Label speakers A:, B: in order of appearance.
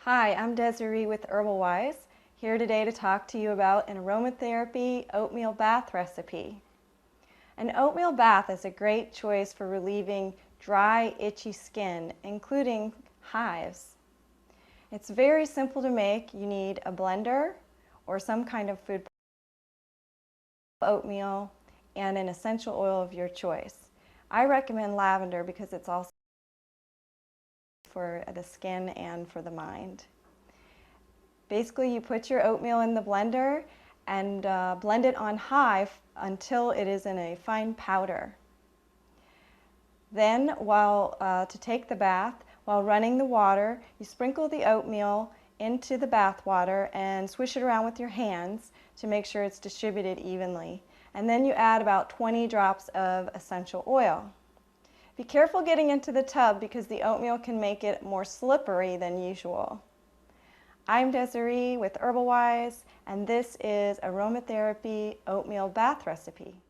A: Hi, I'm Desiree with Herbalwise, here today to talk to you about an aromatherapy oatmeal bath recipe. An oatmeal bath is a great choice for relieving dry, itchy skin, including hives. It's very simple to make. You need a blender or some kind of food oatmeal and an essential oil of your choice. I recommend lavender because it's also for the skin and for the mind. Basically, you put your oatmeal in the blender and blend it on high until it is in a fine powder. Then, to take the bath, while running the water, you sprinkle the oatmeal into the bath water and swish it around with your hands to make sure it's distributed evenly. And then you add about 20 drops of essential oil. Be careful getting into the tub because the oatmeal can make it more slippery than usual. I'm Desiree with Herbalwise, and this is Aromatherapy Oatmeal Bath Recipe.